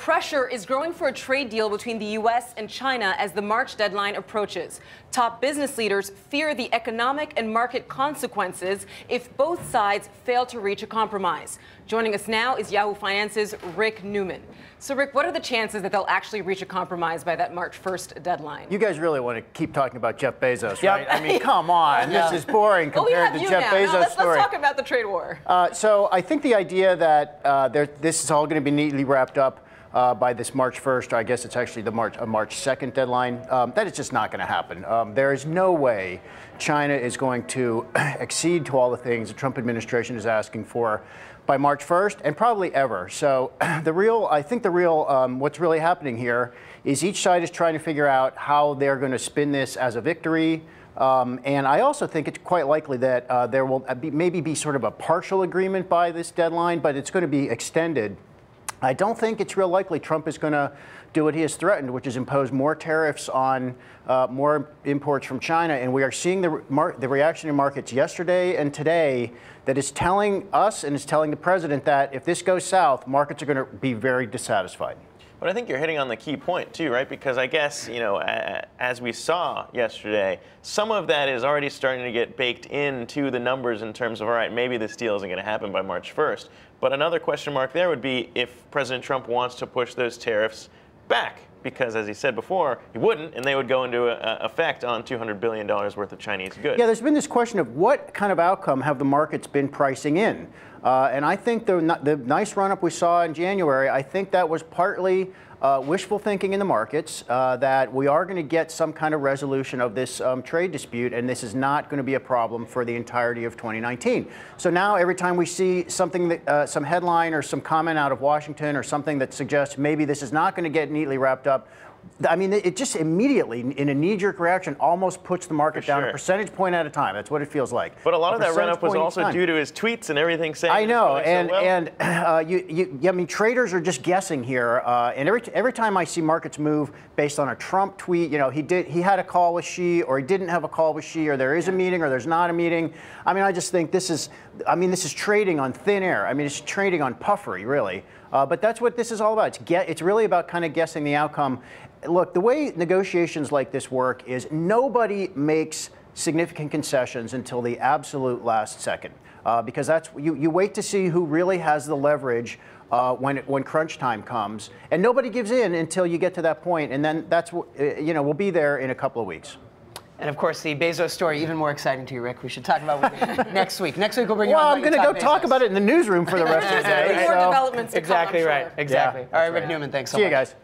pressure is growing for a trade deal between the U.S. and China as the March deadline approaches. Top business leaders fear the economic and market consequences if both sides fail to reach a compromise. Joining us now is Yahoo Finance's Rick Newman. So, Rick, what are the chances that they'll actually reach a compromise by that March 1st deadline? You guys really want to keep talking about Jeff Bezos, right? I mean, come on. This is boring compared to Jeff Bezos' story. Let's talk about the trade war. So I think the idea that this is all going to be neatly wrapped up by this March 1st, or I guess it's actually the March 2nd deadline, that is just not going to happen. There is no way China is going to accede to all the things the Trump administration is asking for by March 1st, and probably ever. So I think what's really happening here is each side is trying to figure out how they're going to spin this as a victory. And I also think it's quite likely that there will maybe be sort of a partial agreement by this deadline, but it's going to be extended. I don't think it's real likely Trump is going to do what he has threatened, which is impose more tariffs on more imports from China. And we are seeing the reaction in markets yesterday and today that is telling us and is telling the president that if this goes south, markets are going to be very dissatisfied. But I think you're hitting on the key point, too, right? Because I guess, as we saw yesterday, some of that is already starting to get baked into the numbers in terms of, all right, maybe this deal isn't going to happen by March 1st. But another question mark there would be if President Trump wants to push those tariffs back. Because, as he said before, he wouldn't, and they would go into effect on $200 billion worth of Chinese goods. Yeah, there's been this question of what kind of outcome have the markets been pricing in? And I think the nice run-up we saw in January, I think that was partly wishful thinking in the markets, that we are going to get some kind of resolution of this trade dispute, and this is not going to be a problem for the entirety of 2019. So now every time we see something, that, some headline or some comment out of Washington or something that suggests maybe this is not going to get neatly wrapped up, I mean, it just immediately, in a knee-jerk reaction, almost puts the market down a percentage point at a time. That's what it feels like. But a lot of that run-up was also due to his tweets and everything saying. I know, I mean, traders are just guessing here. And every time I see markets move based on a Trump tweet, he had a call with Xi, or he didn't have a call with Xi, or there is a meeting, or there's not a meeting. I mean, I just think this is trading on thin air. I mean, it's trading on puffery, really. But that's what this is all about. It's really about kind of guessing the outcome. Look, the way negotiations like this work is nobody makes significant concessions until the absolute last second, because that's you wait to see who really has the leverage when crunch time comes, and nobody gives in until you get to that point, and then that's we'll be there in a couple of weeks. And of course, the Bezos story, even more exciting to you, Rick. We should talk about it next week. Next week we'll bring you on. Well, I'm going to go talk about it in the newsroom for the rest of the day. More developments to come, I'm sure. Exactly right. Exactly. Yeah, all right, Rick Newman, thanks so much. See you guys.